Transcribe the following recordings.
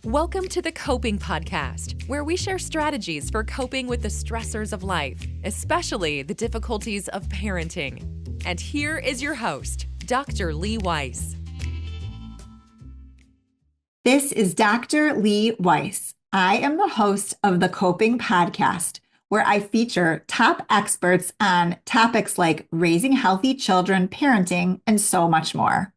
Welcome to the Coping Podcast, where we share strategies for coping with the stressors of life, especially the difficulties of parenting. And here is your host, Dr. Lee Weiss. This is Dr. Lee Weiss. I am the host of the Coping Podcast, where I feature top experts on topics like raising healthy children, parenting, and so much more.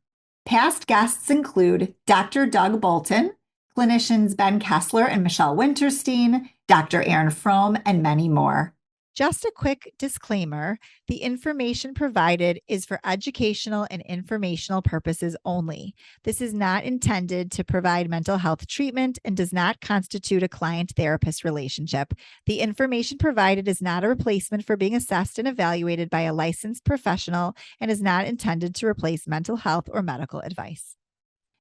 Past guests include Dr. Doug Bolton, clinicians Ben Kessler and Michelle Winterstein, Dr. Aaron Fromm, and many more. Just a quick disclaimer, the information provided is for educational and informational purposes only. This is not intended to provide mental health treatment and does not constitute a client-therapist relationship. The information provided is not a replacement for being assessed and evaluated by a licensed professional and is not intended to replace mental health or medical advice.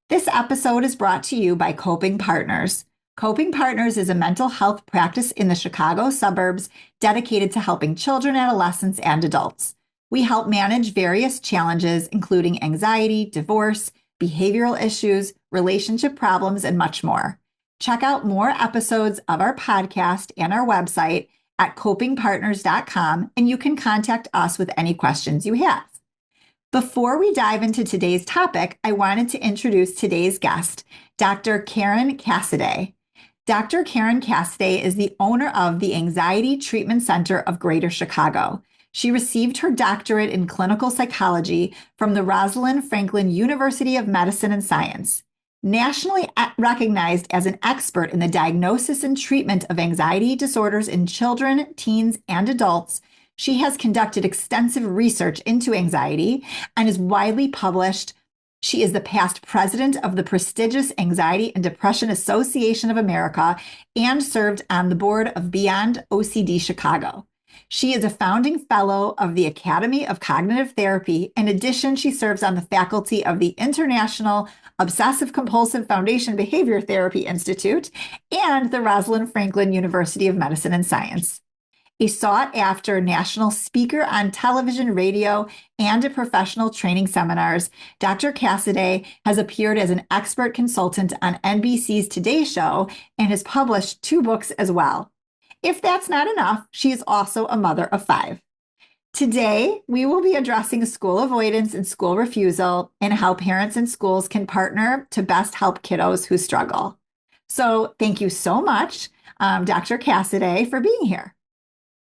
This episode is brought to you by Coping Partners. Coping Partners is a mental health practice in the Chicago suburbs dedicated to helping children, adolescents, and adults. We help manage various challenges, including anxiety, divorce, behavioral issues, relationship problems, and much more. Check out more episodes of our podcast and our website at copingpartners.com, and you can contact us with any questions you have. Before we dive into today's topic, I wanted to introduce today's guest, Dr. Karen Cassiday. Dr. Karen Cassiday is the owner of the Anxiety Treatment Center of Greater Chicago. She received her doctorate in clinical psychology from the Rosalind Franklin University of Medicine and Science. Nationally recognized as an expert in the diagnosis and treatment of anxiety disorders in children, teens, and adults, she has conducted extensive research into anxiety and is widely published. She is the past president of the prestigious Anxiety and Depression Association of America and served on the board of Beyond OCD Chicago. She is a founding fellow of the Academy of Cognitive Therapy. In addition, she serves on the faculty of the International Obsessive Compulsive Foundation Behavior Therapy Institute and the Rosalind Franklin University of Medicine and Science. A sought-after national speaker on television, radio, and at professional training seminars, Dr. Cassiday has appeared as an expert consultant on NBC's Today Show and has published 2 books as well. If that's not enough, she is also a mother of 5. Today, we will be addressing school avoidance and school refusal and how parents and schools can partner to best help kiddos who struggle. So thank you so much, Dr. Cassiday, for being here.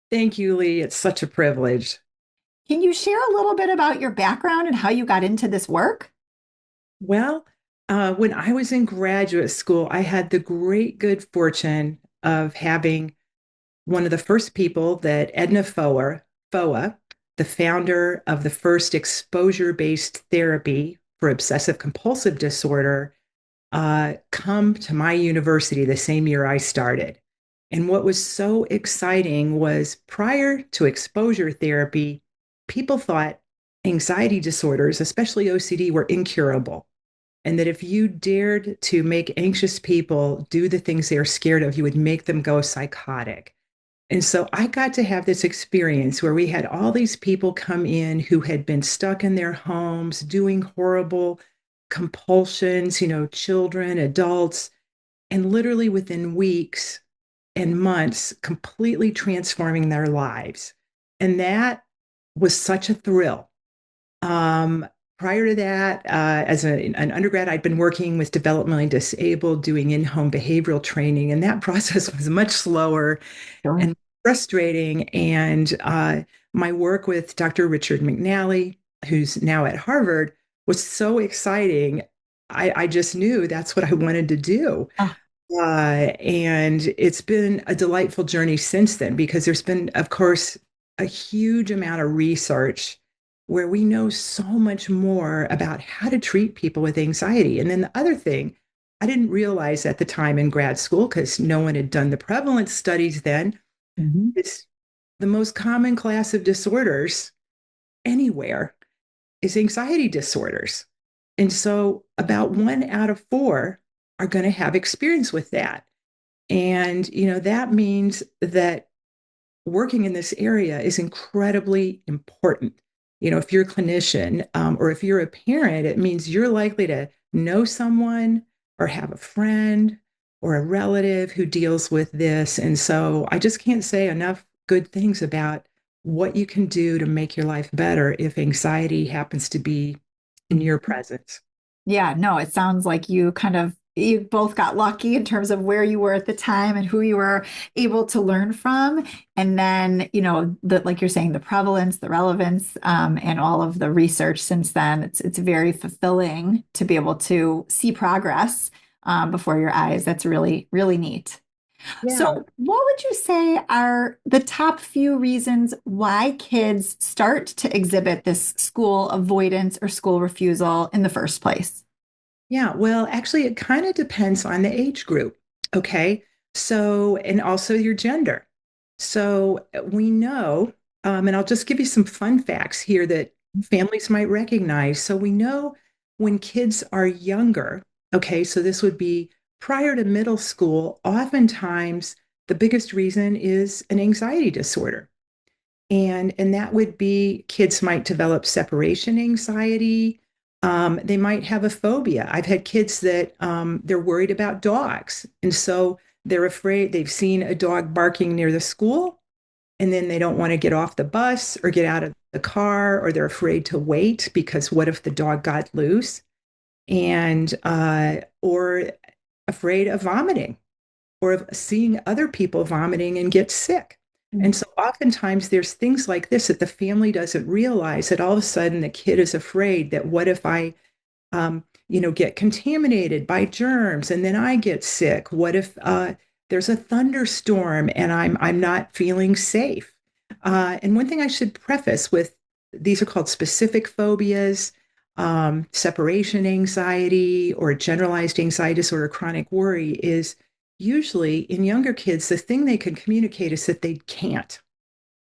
Thank you, Lee. It's such a privilege. Can you share a little bit about your background and how you got into this work? Well, when I was in graduate school, I had the great good fortune of having one of the first people that Edna Foa, the founder of the first exposure-based therapy for obsessive compulsive disorder, come to my university the same year I started. And what was so exciting was prior to exposure therapy, people thought anxiety disorders, especially OCD, were incurable. And that if you dared to make anxious people do the things they're scared of, you would make them go psychotic. And so I got to have this experience where we had all these people come in who had been stuck in their homes, doing horrible compulsions, children, adults, and literally within weeks and months, completely transforming their lives. And that was such a thrill. Prior to that, as an undergrad, I'd been working with developmentally disabled, doing in-home behavioral training, and that process was much slower and frustrating. And my work with Dr. Richard McNally, who's now at Harvard, was so exciting. I just knew that's what I wanted to do. And it's been a delightful journey since then, because there's been, of course, a huge amount of research where we know so much more about how to treat people with anxiety. And then the other thing I didn't realize at the time in grad school, because no one had done the prevalence studies then, is the most common class of disorders anywhere is anxiety disorders. And so about 1 out of 4 are going to have experience with that. And, that means that working in this area is incredibly important. If you're a clinician or if you're a parent, it means you're likely to know someone or have a friend or a relative who deals with this. And so I just can't say enough good things about what you can do to make your life better if anxiety happens to be in your presence. Yeah, no, it sounds like you both got lucky in terms of where you were at the time and who you were able to learn from. And then, like you're saying, the prevalence, the relevance, and all of the research since then, it's very fulfilling to be able to see progress before your eyes. That's really, really neat. Yeah. So, what would you say are the top few reasons why kids start to exhibit this school avoidance or school refusal in the first place? Yeah, well, actually, it kind of depends on the age group. Okay. So, and also your gender. So, we know, and I'll just give you some fun facts here that families might recognize. So, we know when kids are younger, okay, so this would be prior to middle school, oftentimes the biggest reason is an anxiety disorder. And that would be kids might develop separation anxiety. They might have a phobia. I've had kids that they're worried about dogs. And so they're afraid they've seen a dog barking near the school, and then they don't want to get off the bus or get out of the car, or they're afraid to wait because what if the dog got loose? And or afraid of vomiting or of seeing other people vomiting and get sick. And so oftentimes there's things like this that the family doesn't realize, that all of a sudden the kid is afraid that what if I get contaminated by germs and then I get sick? What if there's a thunderstorm and I'm not feeling safe? And one thing I should preface with, these are called specific phobias, separation anxiety, or generalized anxiety disorder, chronic worry, is usually in younger kids, the thing they can communicate is that they can't,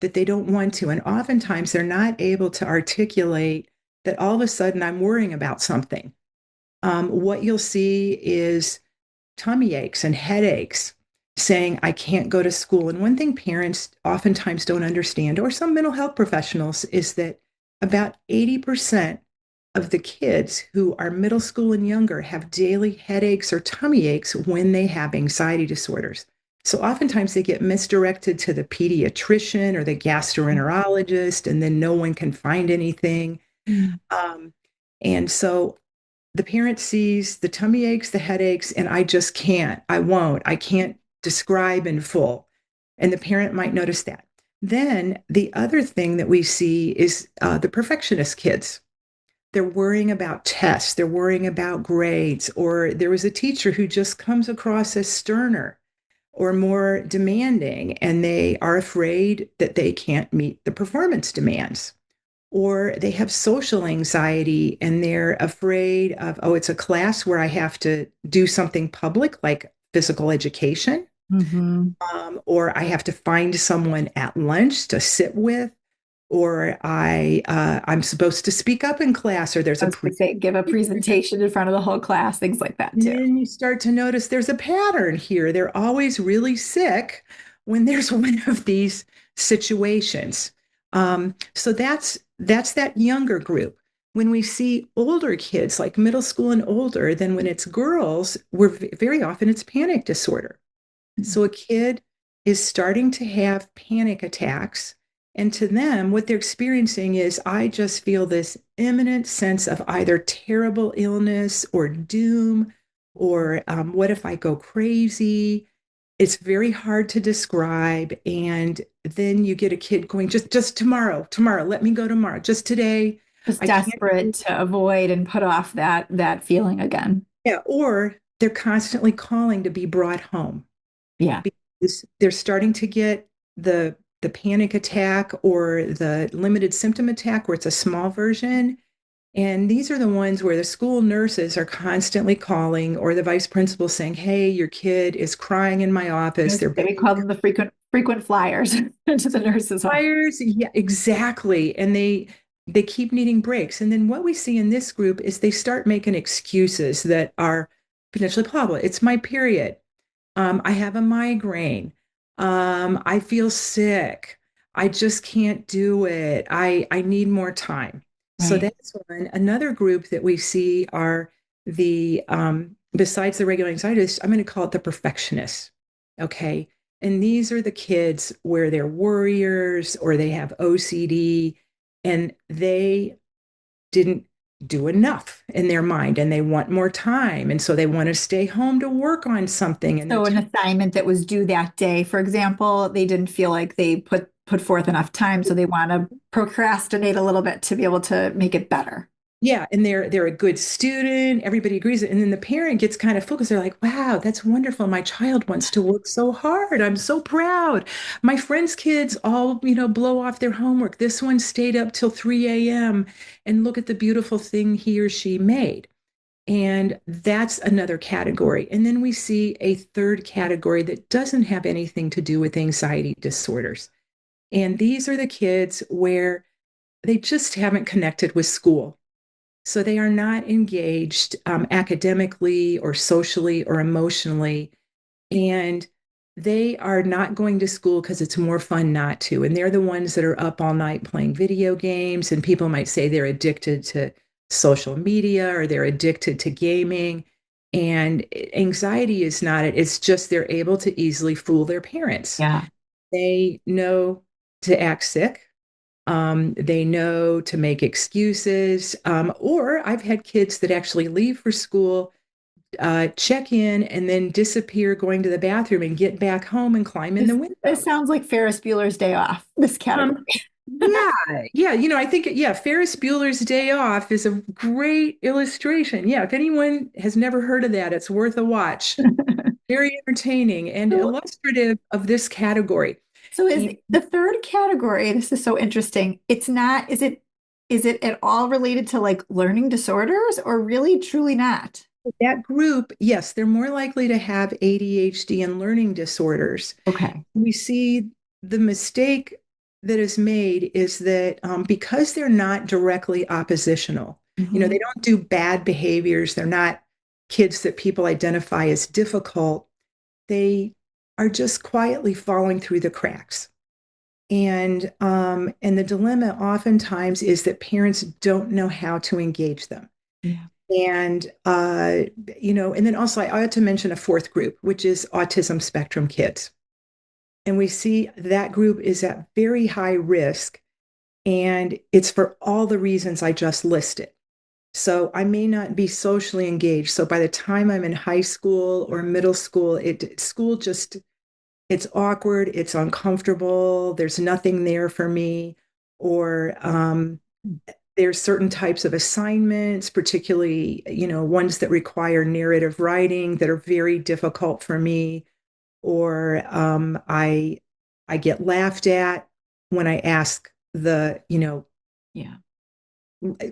that they don't want to. And oftentimes they're not able to articulate that all of a sudden I'm worrying about something. What you'll see is tummy aches and headaches, saying, I can't go to school. And one thing parents oftentimes don't understand, or some mental health professionals, is that about 80% of the kids who are middle school and younger have daily headaches or tummy aches when they have anxiety disorders. So oftentimes they get misdirected to the pediatrician or the gastroenterologist, and then no one can find anything. Um, and so the parent sees the tummy aches, the headaches, and I just can't, I won't, I can't describe in full. And the parent might notice that. Then the other thing that we see is the perfectionist kids. They're worrying about tests, they're worrying about grades, or there was a teacher who just comes across as sterner or more demanding, and they are afraid that they can't meet the performance demands. Or they have social anxiety and they're afraid of, oh, it's a class where I have to do something public like physical education, Mm-hmm. or I have to find someone at lunch to sit with, or I'm supposed to speak up in class, or there's I a was going to say, give a presentation in front of the whole class, things like that and too. then you start to notice there's a pattern here. They're always really sick when there's one of these situations. So that's that younger group. When we see older kids, like middle school and older, then when it's girls, very often it's panic disorder. So a kid is starting to have panic attacks. And to them, what they're experiencing is, I just feel this imminent sense of either terrible illness or doom, or what if I go crazy? It's very hard to describe. And then you get a kid going, just tomorrow, let me go tomorrow, just today. Just I can't. desperate to avoid and put off that feeling again. Yeah, or they're constantly calling to be brought home, Yeah. because they're starting to get the panic attack or the limited symptom attack, where it's a small version. And these are the ones where the school nurses are constantly calling, or the vice principal saying, hey, your kid is crying in my office. They're We call them the frequent flyers into the nurse's office. fires. Yeah, exactly. And they keep needing breaks. And then what we see in this group is they start making excuses that are potentially plausible. It's my period. I have a migraine. I feel sick. I just can't do it. I need more time. So Right. that's one. Another group that we see are the besides the regular anxiety, I'm going to call it the perfectionists. Okay. And these are the kids where they're worriers or they have OCD and they didn't do enough in their mind and they want more time. And so they want to stay home to work on something. And So an assignment that was due that day, for example, they didn't feel like they put forth enough time, so they want to procrastinate a little bit to be able to make it better. yeah, and they're a good student. Everybody agrees. And then the parent gets kind of focused. They're like, wow, that's wonderful. My child wants to work so hard. I'm so proud. My friends' kids all, blow off their homework. This one stayed up till 3 a.m. and look at the beautiful thing he or she made. And that's another category. And then we see a third category that doesn't have anything to do with anxiety disorders. And these are the kids where they just haven't connected with school. So they are not engaged academically or socially or emotionally. And they are not going to school because it's more fun not to. And they're the ones that are up all night playing video games. And people might say they're addicted to social media or they're addicted to gaming. And anxiety is not it. It's just they're able to easily fool their parents. Yeah. They know to act sick. They know to make excuses. Or I've had kids that actually leave for school, check in, and then disappear going to the bathroom and get back home and climb in the window. It sounds like Ferris Bueller's Day Off, this category. Yeah, yeah. I think, yeah, Ferris Bueller's Day Off is a great illustration. Yeah, if anyone has never heard of that, it's worth a watch. Very entertaining and illustrative of this category. So is the third category, this is so interesting. It's not, is it at all related to like learning disorders or really truly not? That group, yes, they're more likely to have ADHD and learning disorders. Okay. We see the mistake that is made is that because they're not directly oppositional, they don't do bad behaviors. They're not kids that people identify as difficult. They are just quietly falling through the cracks. And the dilemma oftentimes is that parents don't know how to engage them. Yeah. And and then also I ought to mention a fourth group, which is autism spectrum kids. And we see that group is at very high risk, and it's for all the reasons I just listed. So I may not be socially engaged. So by the time I'm in high school or middle school, it's awkward, it's uncomfortable, there's nothing there for me, or there's certain types of assignments, particularly, ones that require narrative writing that are very difficult for me, or I get laughed at when I ask the, Yeah.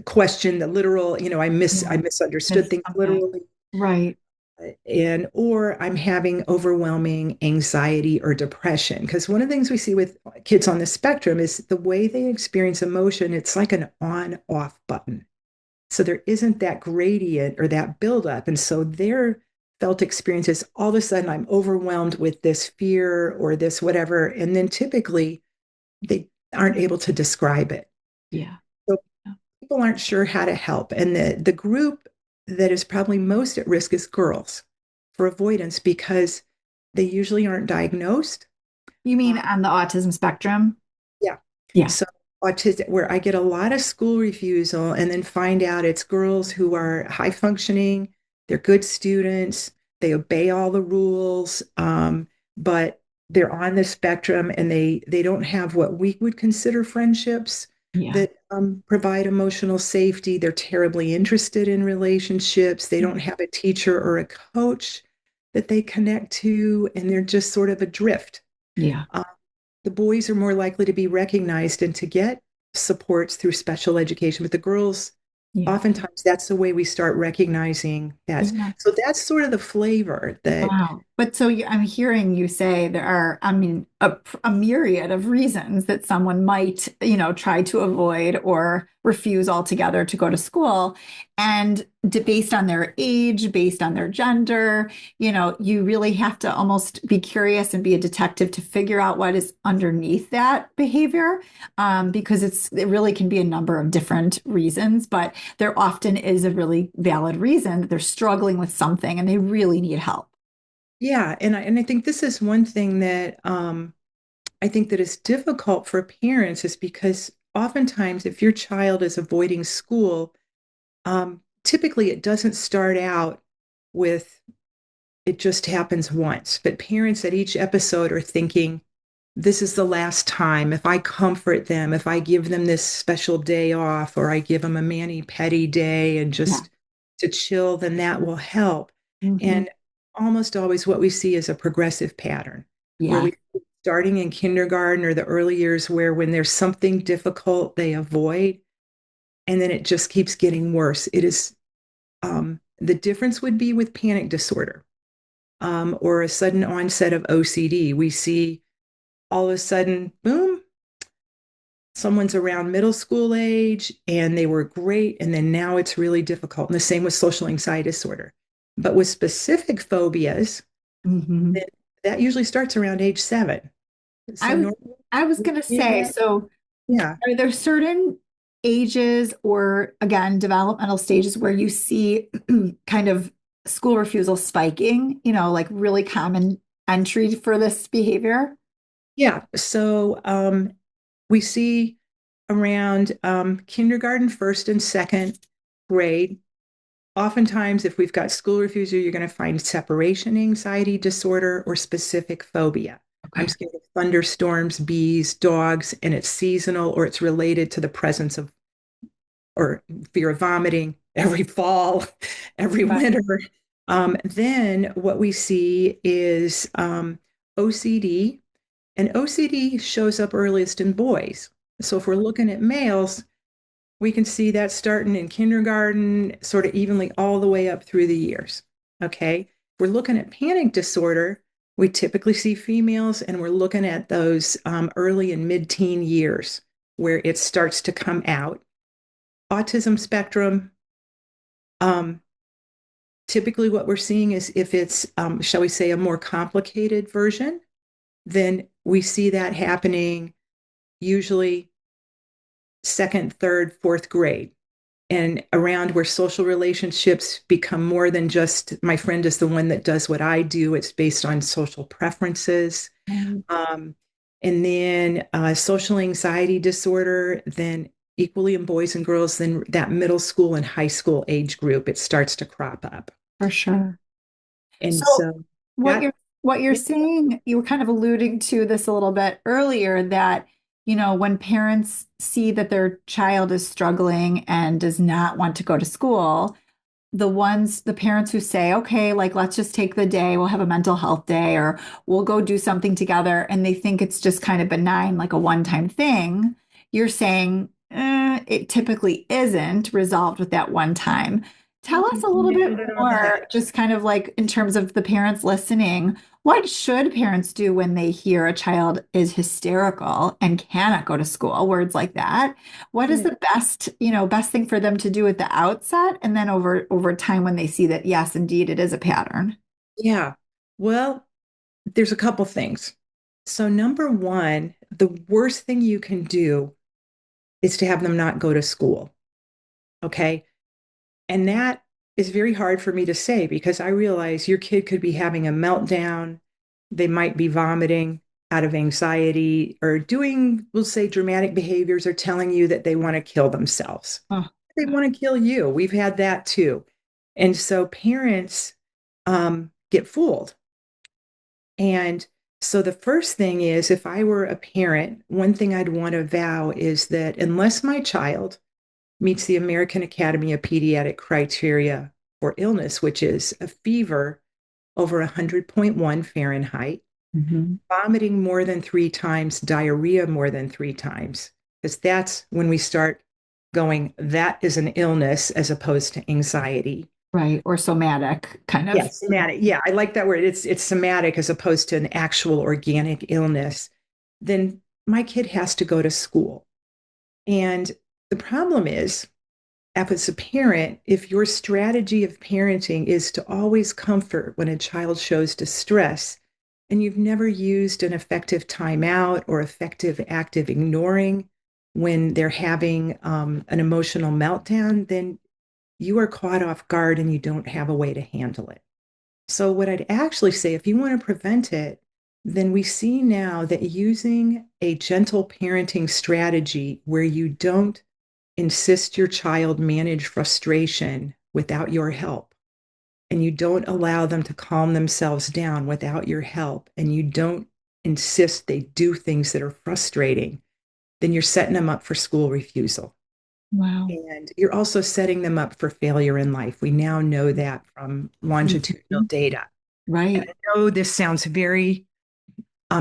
question, the literal, I misunderstood things literally. Right. Or I'm having overwhelming anxiety or depression. Because one of the things we see with kids on the spectrum is the way they experience emotion, it's like an on-off button. So there isn't that gradient or that buildup. And so their felt experience is all of a sudden I'm overwhelmed with this fear or this whatever. And then typically they aren't able to describe it. Yeah. So people aren't sure how to help. And the group that is probably most at risk is girls for avoidance because they usually aren't diagnosed. You mean on the autism spectrum? Yeah. Yeah. So autistic, where I get a lot of school refusal and then find out it's girls who are high functioning, they're good students, they obey all the rules, but they're on the spectrum and they don't have what we would consider friendships. Yeah. That provide emotional safety. They're terribly interested in relationships. They don't have a teacher or a coach that they connect to, and they're just sort of adrift. Yeah. The boys are more likely to be recognized and to get supports through special education, but the girls, oftentimes that's the way we start recognizing that. Yeah. So that's sort of the flavor that. Wow. But so I'm hearing you say there are, I mean, a myriad of reasons that someone might, try to avoid or refuse altogether to go to school. And based on their age, based on their gender, you really have to almost be curious and be a detective to figure out what is underneath that behavior, because it really can be a number of different reasons, but there often is a really valid reason that they're struggling with something and they really need help. Yeah, and I think this is one thing that I think that is difficult for parents is because oftentimes if your child is avoiding school, typically it doesn't start out with it just happens once. But parents at each episode are thinking, this is the last time. If I comfort them, if I give them this special day off, or I give them a mani-pedi day and Yeah. just to chill, then that will help. Mhm. And almost always what we see is a progressive pattern where Yeah, we starting in kindergarten or the early years where when there's something difficult, they avoid, and then it just keeps getting worse. It is the difference would be with panic disorder or a sudden onset of OCD. We see all of a sudden, boom, someone's around middle school age and they were great. And then now it's really difficult. And the same with social anxiety disorder. But with specific phobias, hmm that, that usually starts around age 7. I So was normally, I was we gonna see say, that. so Yeah. are there certain ages or again developmental stages where you see kind of school refusal spiking, like really common entry for this behavior? Yeah. So we see around kindergarten, first and second grade. Oftentimes, if we've got school refusal, you're going to find separation anxiety disorder or specific phobia. I'm Okay. scared of thunderstorms, bees, dogs, and it's seasonal or it's related to the presence of or fear of vomiting every fall, every Right. winter. Then what we see is OCD, and OCD shows up earliest in boys. So if we're looking at males, we can see that starting in kindergarten, sort of evenly all the way up through the years. Okay. If we're looking at panic disorder, we typically see females, and we're looking at those early and mid teen years where it starts to come out. Autism spectrum, um, typically what we're seeing is if it's, shall we say, a more complicated version, then we see that happening usually second, third, fourth grade, and around where social relationships become more than just my friend is the one that does what I do. It's based on social preferences. Right. Um, and then social anxiety disorder, then equally in boys and girls, then that middle school and high school age group, it starts to crop up. For sure. And So so what that, you're saying, you were kind of alluding to this a little bit earlier that, when parents see that their child is struggling and does not want to go to school, the parents who say, okay, like let's just take the day, we'll have a mental health day, or we'll go do something together, and they think it's just kind of benign, like a one-time thing, you're saying it typically isn't resolved with that one time. Tell us a little bit nailed it on the more, head. just kind of like in terms of the parents listening. What should parents do when they hear a child is hysterical and cannot go to school? Words like that. What is Yeah. the best thing for them to do at the outset, and then over time when they see that, yes, indeed, it is a pattern? Yeah. Well, there's a couple things. So, number one, the worst thing you can do is to have them not go to school. Okay. And that is very hard for me to say because I realize your kid could be having a meltdown. They might be vomiting out of anxiety or doing, we'll say, dramatic behaviors or telling you that they want to kill themselves. Oh, They want to kill you. We've had that too. And so parents get fooled. And so the first thing is if I were a parent, one thing I'd want to vow is that unless my child meets the American Academy of Pediatric criteria for illness, which is a fever over 100.1 Fahrenheit, mhm. vomiting more than 3 times, diarrhea more than 3 times, because that's when we start going, that is an illness as opposed to anxiety. Right. Or somatic kind Yeah, of. somatic. Yeah, I like that word. It's somatic as opposed to an actual organic illness. Then my kid has to go to school. And the problem is, as a parent, if your strategy of parenting is to always comfort when a child shows distress, and you've never used an effective timeout or effective active ignoring when they're having an emotional meltdown, then you are caught off guard and you don't have a way to handle it. So, what I'd actually say, if you want to prevent it, then we see now that using a gentle parenting strategy where you don't insist your child manage frustration without your help, and you don't allow them to calm themselves down without your help, and you don't insist they do things that are frustrating, then you're setting them up for school refusal. Wow. And you're also setting them up for failure in life. We now know that from longitudinal Mhm. data. And Right. I know this sounds very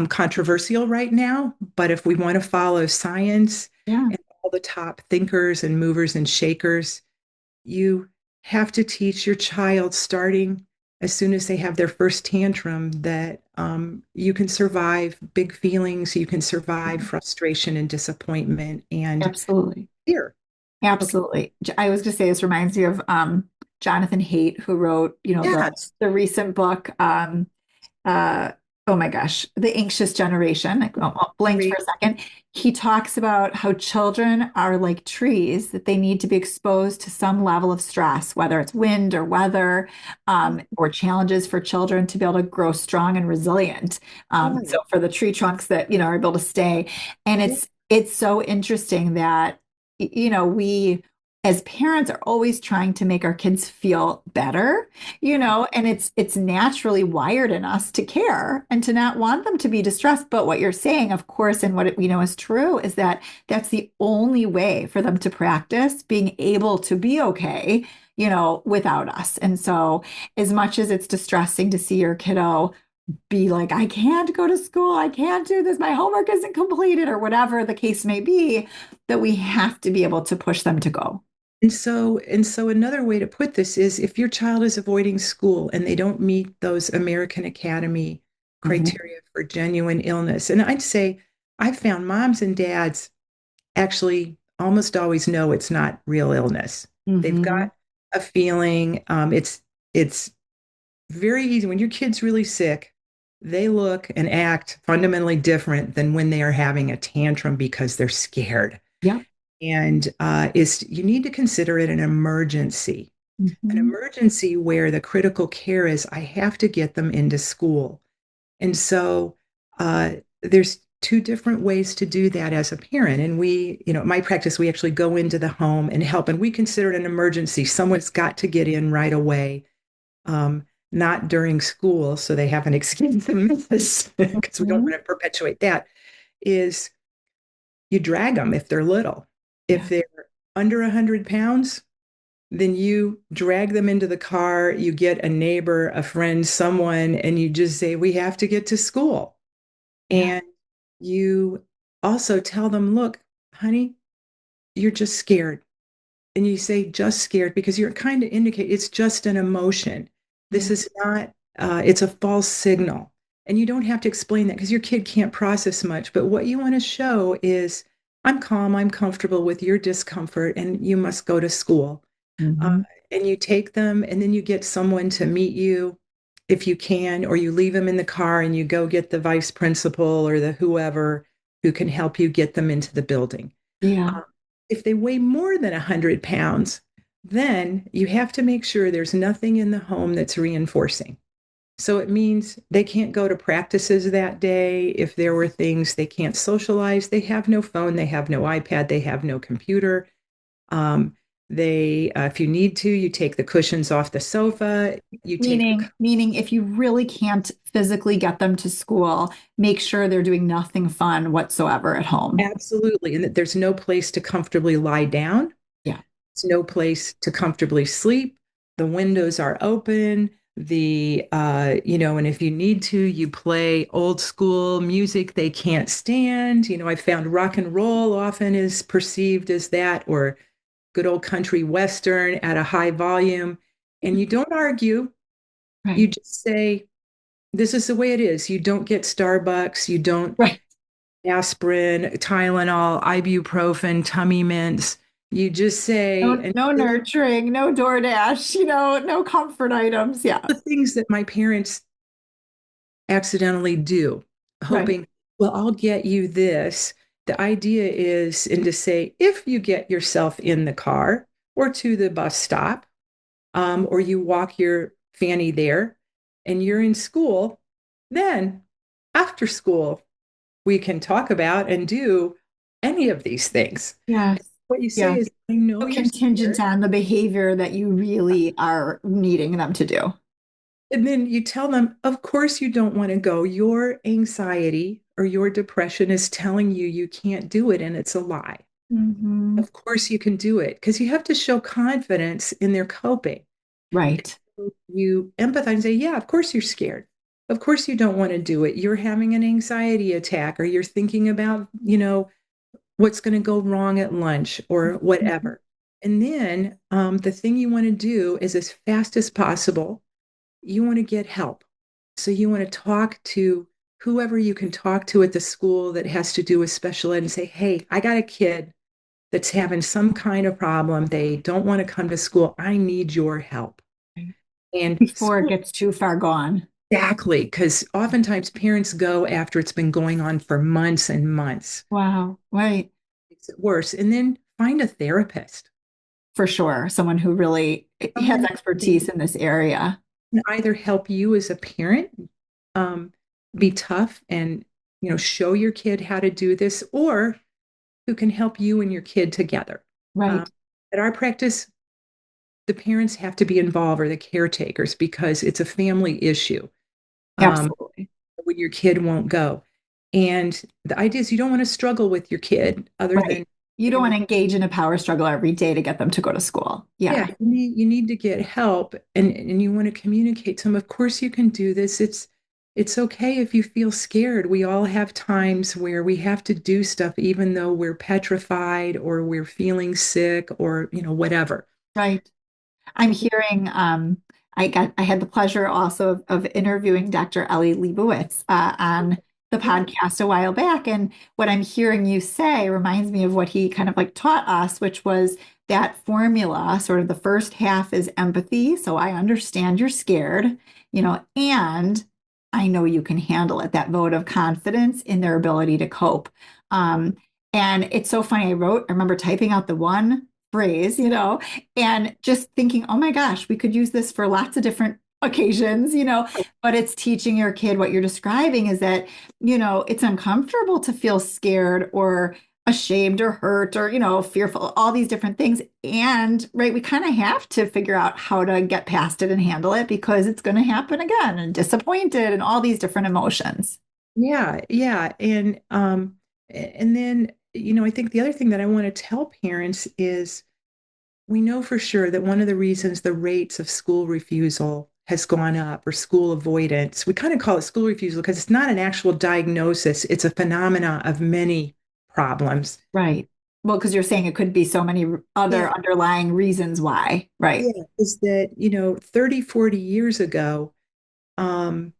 controversial right now, but if we want to follow science Yeah. and all the top thinkers and movers and shakers, you have to teach your child starting as soon as they have their first tantrum that you can survive big feelings, you can survive frustration and disappointment and Absolutely. fear. Okay. Absolutely. I was going to say this reminds me of Jonathan Haidt, who wrote, Yes. the recent book, uh, oh my gosh, The Anxious Generation. I blanked for Great. a second. He talks about how children are like trees, that they need to be exposed to some level of stress, whether it's wind or weather, or challenges for children to be able to grow strong and resilient. So Right. for the tree trunks that, are able to stay. And Yeah. it's so interesting that, we as parents are always trying to make our kids feel better, and it's naturally wired in us to care and to not want them to be distressed. But what you're saying, of course, and what we know is true is that that's the only way for them to practice being able to be okay, without us. And so as much as it's distressing to see your kiddo be like, I can't go to school, I can't do this, my homework isn't completed, or whatever the case may be, that we have to be able to push them to go. And so another way to put this is if your child is avoiding school and they don't meet those American Academy Mhm. criteria for genuine illness, and I'd say I found moms and dads actually almost always know it's not real illness. They've Mhm. got a feeling. It's very easy when your kid's really sick. They look and act fundamentally different than when they are having a tantrum because they're scared. Yep. And is you need to consider it an Mhm. emergency where the critical care is I have to get them into school. And so there's two different ways to do that as a parent. And we, in my practice, we actually go into the home and help, and we consider it an emergency. Someone's got to get in right away, um, not during school, so they have an excuse to miss because we don't Mhm. want to perpetuate that. Is you drag them if they're little. If Yeah. they're under 100 pounds, then you drag them into the car, you get a neighbor, a friend, someone, and you just say, we have to get to school. Yeah. And you also tell them, look, honey, you're just scared. And you say just scared because you're kind of indicate it's just an emotion. This Yeah. is not, it's a false signal. And you don't have to explain that because your kid can't process much. But what you want to show is, I'm calm, I'm comfortable with your discomfort, and you must go to school. Uh, Mhm. and you take them, and then you get someone to meet you if you can, or you leave them in the car and you go get the vice principal or the whoever who can help you get them into the building. Yeah. Um, if they weigh more than 100 pounds, then you have to make sure there's nothing in the home that's reinforcing. So it means they can't go to practices that day. If there were things they can't socialize, they have no phone, they have no iPad, they have no computer. Um, if you need to, you take the cushions off the sofa, you take the Meaning, if you really can't physically get them to school, make sure they're doing nothing fun whatsoever at home. absolutely, and that there's no place to comfortably lie down. Yeah. It's no place to comfortably sleep. The windows are open. And if you need to, you play old school music they can't stand. I found rock and roll often is perceived as that, or good old country western at a high volume. And you don't argue. You Right. just say, this is the way it is. You don't get Starbucks. You don't Right. aspirin, Tylenol, ibuprofen, tummy mints. You just say, No, and no nurturing, no DoorDash, no comfort items. Yeah. the things that my parents accidentally do, Right. hoping, well, I'll get you this. The idea is, and to say, if you get yourself in the car or to the bus stop, or you walk your fanny there and you're in school, then after school, we can talk about and do any of these things. Yes. What you say Yes. is, I know So you're contingent scared. on the behavior that you really are needing them to do. And then you tell them, of course, you don't want to go. Your anxiety or your depression is telling you you can't do it, and it's a lie. Hmm. Of course, you can do it because you have to show confidence in their coping. Right. You empathize and say, yeah, of course you're scared. Of course you don't want to do it. You're having an anxiety attack, or you're thinking about, what's going to go wrong at lunch or Mhm. whatever. And then the thing you want to do is as fast as possible, you want to get help. So you want to talk to whoever you can talk to at the school that has to do with special ed and say, hey, I got a kid that's having some kind of problem. They don't want to come to school. I need your help. And Before it school, gets too far gone. exactly, because oftentimes parents go after it's been going on for months and months. Wow. Right. Makes it worse. And then find a therapist, For sure. Someone who really has someone who expertise in this area. can either help you as a parent um, be tough and show your kid how to do this, or who can help you and your kid together. Um, Right. at our practice, the parents have to be involved, or the caretakers, because it's a family issue. Um, Absolutely. when your kid won't go. And the idea is you don't want to struggle with your kid other Right. than You don't giving want them, to engage in a power struggle every day to get them to go to school. yeah, Yeah. you need to get help, and you want to communicate to them. Of course you can do this. It's okay if you feel scared. We all have times where we have to do stuff even though we're petrified or we're feeling sick or whatever. Right. I'm hearing, I had the pleasure also of interviewing Dr. Ellie Leibowitz on the Yeah. podcast a while back. And what I'm hearing you say reminds me of what he kind of like taught us, which was that formula, sort of the first half is empathy. So I understand you're scared, and I know you can handle it, that vote of confidence in their ability to cope. Um, and it's so funny. I remember typing out the one phrase, and just thinking, oh my gosh, we could use this for lots of different occasions, but it's teaching your kid what you're describing is that, it's uncomfortable to feel scared or ashamed or hurt or, fearful, all these different things. And right, we kind of have to figure out how to get past it and handle it because it's going to happen again and disappointed and all these different emotions. Yeah, yeah. And then, I think the other thing that I want to tell parents is we know for sure that one of the reasons the rates of school refusal has gone up, or school avoidance, we kind of call it school refusal because it's not an actual diagnosis, it's a phenomena of many problems. Right. Well, because you're saying it could be so many other Yeah, underlying reasons why. Right. yeah. Is that, 30, 40 years ago, um,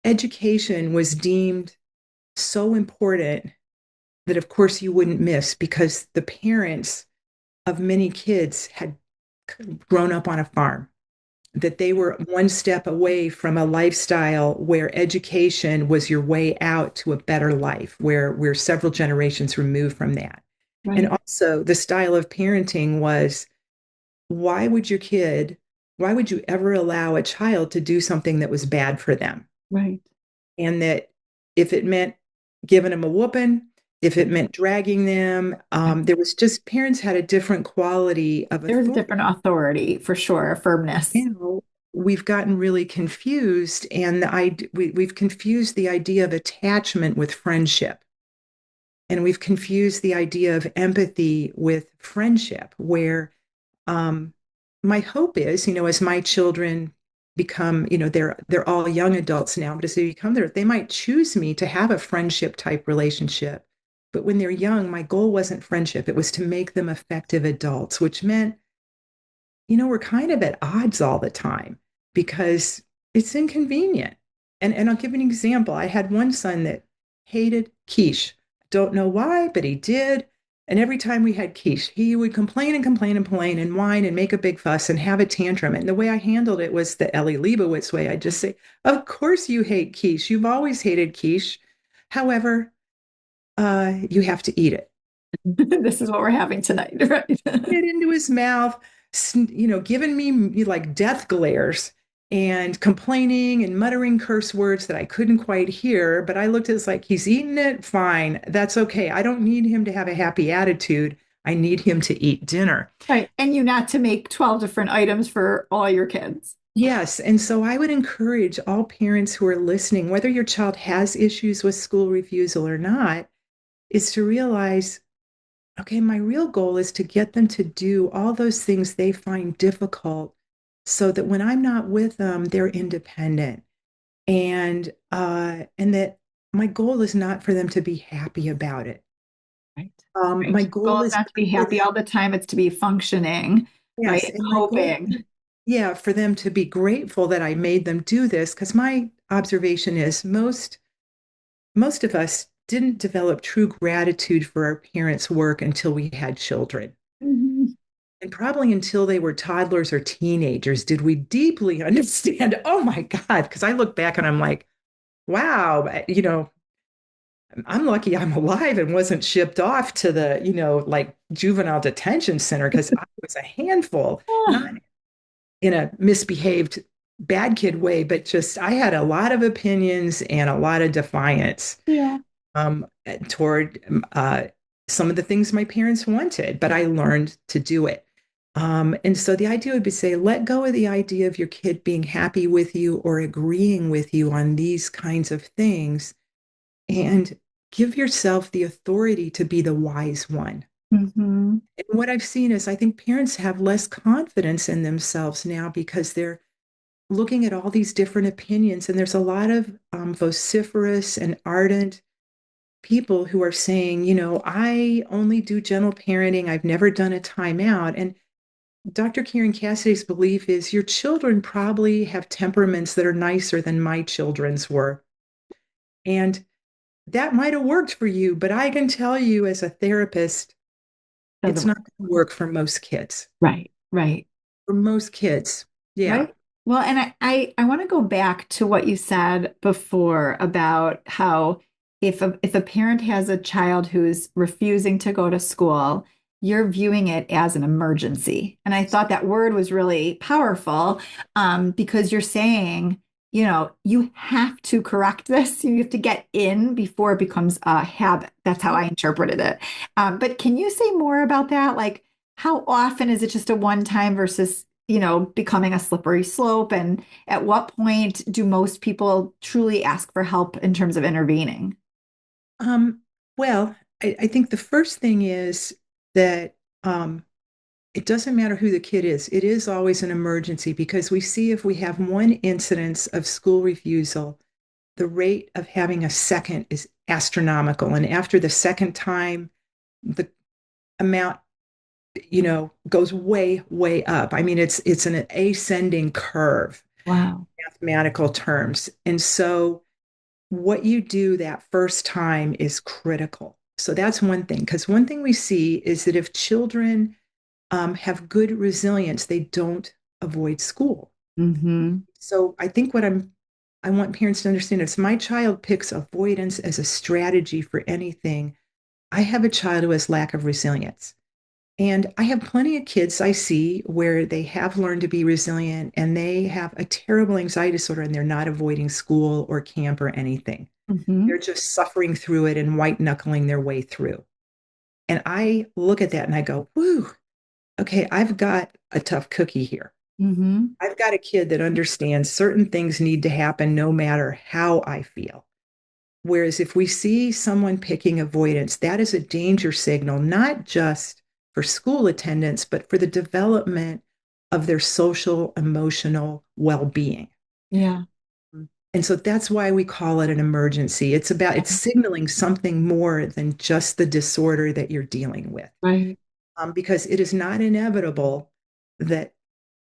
education was deemed so important that, of course, you wouldn't miss because the parents of many kids had grown up on a farm, that they were one step away from a lifestyle where education was your way out to a better life, where we're several generations removed from that. And Right. also, the style of parenting was, why would your kid, why would you ever allow a child to do something that was bad for them? Right. And that if it meant giving them a whooping, if it meant dragging them, there was just, parents had a different quality of There's a authority. different authority for sure, firmness. Now we've gotten really confused, and we've confused the idea of attachment with friendship, and we've confused the idea of empathy with friendship. Where um, my hope is, as my children become, they're all young adults now, but as they become there, they might choose me to have a friendship type relationship. But when they're young, my goal wasn't friendship; it was to make them effective adults, which meant we're kind of at odds all the time because it's inconvenient. And I'll give you an example. I had one son that hated quiche. Don't know why, but he did. And every time we had quiche, he would complain and complain and complain and whine and make a big fuss and have a tantrum. And the way I handled it was the Ellie Leibovitz way. I'd just say, of course you hate quiche. You've always hated quiche. However, you have to eat it. This is what we're having tonight, right? It into his mouth, giving me like death glares and complaining and muttering curse words that I couldn't quite hear. But I looked at it like, he's eating it. Fine. That's okay. I don't need him to have a happy attitude. I need him to eat dinner. Right. And you not to make 12 different items for all your kids. Yes. And so I would encourage all parents who are listening, whether your child has issues with school refusal or not, is to realize, okay, my real goal is to get them to do all those things they find difficult so that when I'm not with them, they're independent. And that my goal is not for them to be happy about it. Right. My Right. goal Goal is is not to be for happy them, all the time. It's to be functioning, yes, right? and my goal, Coping. yeah, for them to be grateful that I made them do this. Because my observation is most of us didn't develop true gratitude for our parents' work until we had children. Mhm. And probably until they were toddlers or teenagers did we deeply understand, oh my God, because I look back and I'm like, wow, I'm lucky I'm alive and wasn't shipped off to the, like juvenile detention center because I was a handful, Ah, not in a misbehaved bad kid way, but just I had a lot of opinions and a lot of defiance yeah. toward some of the things my parents wanted, but I learned to do it. And so the idea would be say, let go of the idea of your kid being happy with you or agreeing with you on these kinds of things and give yourself the authority to be the wise one. Hmm. And what I've seen is I think parents have less confidence in themselves now because they're looking at all these different opinions. And there's a lot of vociferous and ardent people who are saying, I only do gentle parenting. I've never done a timeout. And Dr. Karen Cassiday's belief is your children probably have temperaments that are nicer than my children's were. And that might have worked for you, but I can tell you as a therapist, it's Doesn't not work. going to work for most kids. Right. Right. For most kids. Yeah. Right. Well, and I want to go back to what you said before about how if a parent has a child who's refusing to go to school, you're viewing it as an emergency. And I thought that word was really powerful, because you're saying, you have to correct this. You have to get in before it becomes a habit. That's how I interpreted it. But can you say more about that? Like, how often is it just a one time versus becoming a slippery slope? And at what point do most people truly ask for help in terms of intervening? Um, well, I think the first thing is that it doesn't matter who the kid is. It is always an emergency because we see if we have one incidence of school refusal, the rate of having a second is astronomical. And after the second time, the amount, goes way, way up. I mean, it's an ascending curve, Wow. mathematical terms. And so what you do that first time is critical. So that's one thing. Because one thing we see is that if children have good resilience, they don't avoid school. Hmm. So I think I want parents to understand if my child picks avoidance as a strategy for anything, I have a child who has lack of resilience. And I have plenty of kids I see where they have learned to be resilient and they have a terrible anxiety disorder and they're not avoiding school or camp or anything. Hmm. They're just suffering through it and white knuckling their way through. And I look at that and I go, whoo, okay, I've got a tough cookie here. Hmm. I've got a kid that understands certain things need to happen no matter how I feel. Whereas if we see someone picking avoidance, that is a danger signal, not just for school attendance, but for the development of their social, emotional well being. Yeah. And so that's why we call it an emergency. It's signaling something more than just the disorder that you're dealing with. Right. Because it is not inevitable that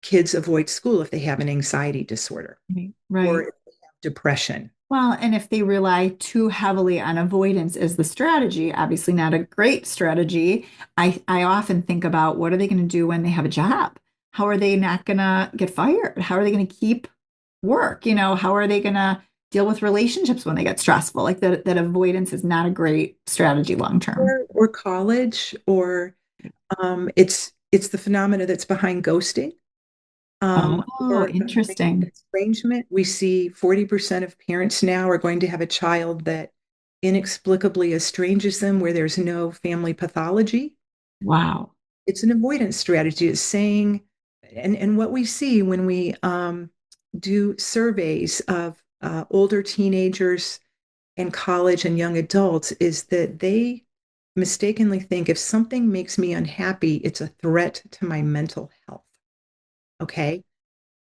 kids avoid school if they have an anxiety disorder or Right. if they have depression. Well, and if they rely too heavily on avoidance as the strategy, obviously not a great strategy. I often think about what are they going to do when they have a job? How are they not going to get fired? How are they going to keep work? How are they going to deal with relationships when they get stressful? Like that avoidance is not a great strategy long term. Or college, or it's the phenomena that's behind ghosting, Oh, or behind interesting. estrangement. We see 40% of parents now are going to have a child that inexplicably estranges them where there's no family pathology. Wow. It's an avoidance strategy. It's saying, and what we see when we do surveys of older teenagers and college and young adults is that they mistakenly think if something makes me unhappy, it's a threat to my mental health. Okay.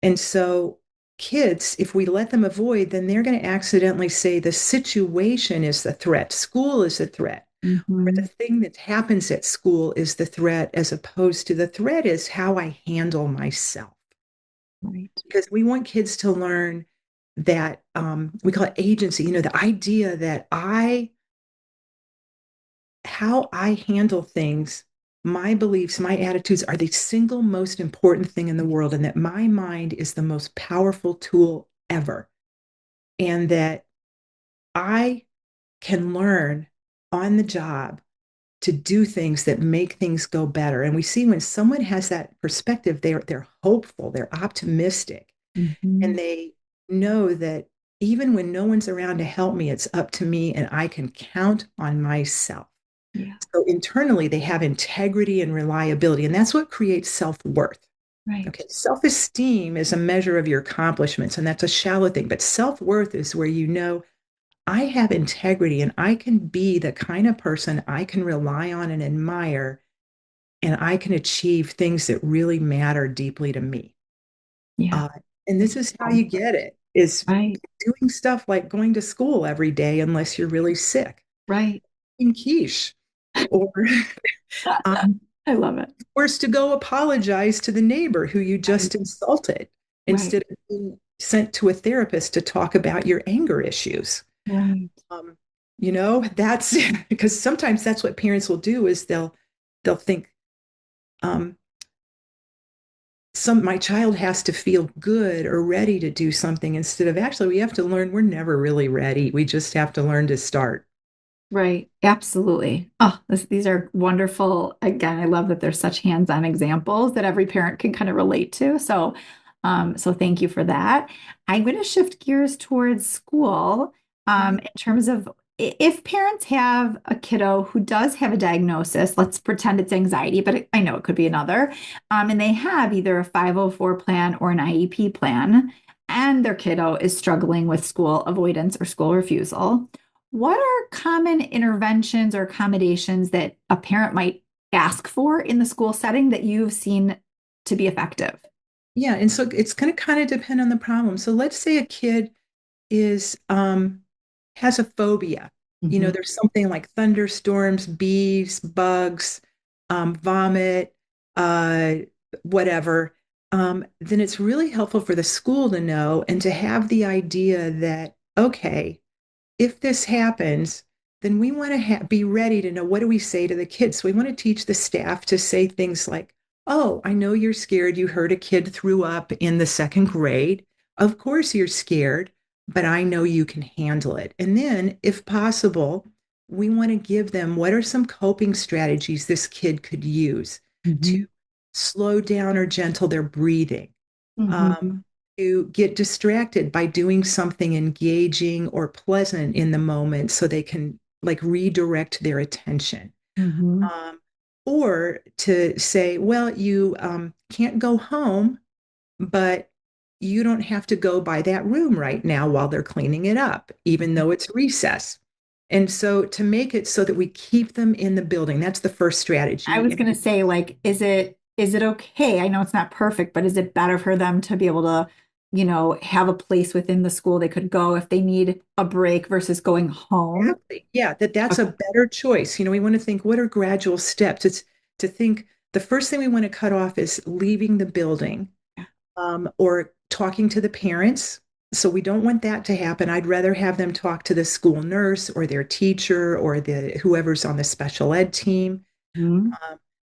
And so kids, if we let them avoid, then they're going to accidentally say the situation is the threat, school is the threat, or the Hmm. thing that happens at school is the threat, as opposed to the threat is how I handle myself. Right. Because we want kids to learn that we call it agency, the idea that how I handle things, my beliefs, my attitudes are the single most important thing in the world, and that my mind is the most powerful tool ever. And that I can learn on the job to do things that make things go better. And we see when someone has that perspective, they're hopeful, they're optimistic, Hmm. and they know that even when no one's around to help me, it's up to me and I can count on myself. Yeah. So internally, they have integrity and reliability, and that's what creates self-worth. Right. Okay, self-esteem is a measure of your accomplishments, and that's a shallow thing. But self-worth is where you know I have integrity and I can be the kind of person I can rely on and admire, and I can achieve things that really matter deeply to me. Yeah. Uh, and this is how you get it, is Right. doing stuff like going to school every day unless you're really sick, Right. in quiche, or um, I love it. forced to go apologize to the neighbor who you Right. just insulted Right. instead of being sent to a therapist to talk about your anger issues. Right. Um, that's because sometimes that's what parents will do is they'll think um, my child has to feel good or ready to do something instead of actually we have to learn we're never really ready. We just have to learn to start. Right. Absolutely. Oh, these are wonderful. Again, I love that there's such hands-on examples that every parent can kind of relate to. So thank you for that. I'm going to shift gears towards school, Right. in terms of if parents have a kiddo who does have a diagnosis, let's pretend it's anxiety, but I know it could be another, and they have either a 504 plan or an IEP plan, and their kiddo is struggling with school avoidance or school refusal. What are common interventions or accommodations that a parent might ask for in the school setting that you've seen to be effective? Yeah, and so it's going to kind of depend on the problem. So let's say a kid is has a phobia. Hmm. There's something like thunderstorms, bees, bugs, vomit, uh, whatever. Then it's really helpful for the school to know and to have the idea that, okay, if this happens, then we want to be ready to know what do we say to the kids. So we want to teach the staff to say things like, oh, I know you're scared. You heard a kid threw up in the second grade. Of course you're scared, but I know you can handle it. And then, if possible, we want to give them what are some coping strategies this kid could use to Hmm. slow down or gentle their breathing, um, Hmm. to get distracted by doing something engaging or pleasant in the moment so they can like redirect their attention. Hmm. Um, or to say, well, you can't go home, but you don't have to go by that room right now while they're cleaning it up, even though it's recess. And so to make it so that we keep them in the building, that's the first I strategy. was going to say, like, is it okay? I know it's not perfect, but is it better for them to be able to, have a place within the school they could go if they need a break versus going home? Exactly. Yeah, that's a Okay. better choice. We want to think what are gradual steps? It's to think the first thing we want to cut off is leaving the building. or talking to the parents. So we don't want that to happen. I'd rather have them talk to the school nurse or their teacher or whoever's on the special ed team, Mm-hmm.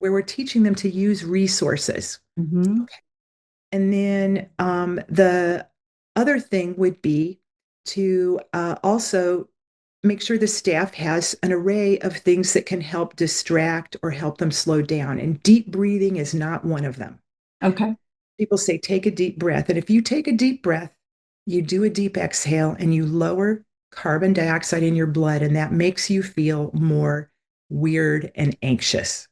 where we're teaching them to use resources. Mm-hmm. Okay. And then the other thing would be to also make sure the staff has an array of things that can help distract or help them slow down. And deep breathing is not one of them. Okay. People say, take a deep breath. And if you take a deep breath, you do a deep exhale and you lower carbon dioxide in your blood, and that makes you feel more weird and anxious.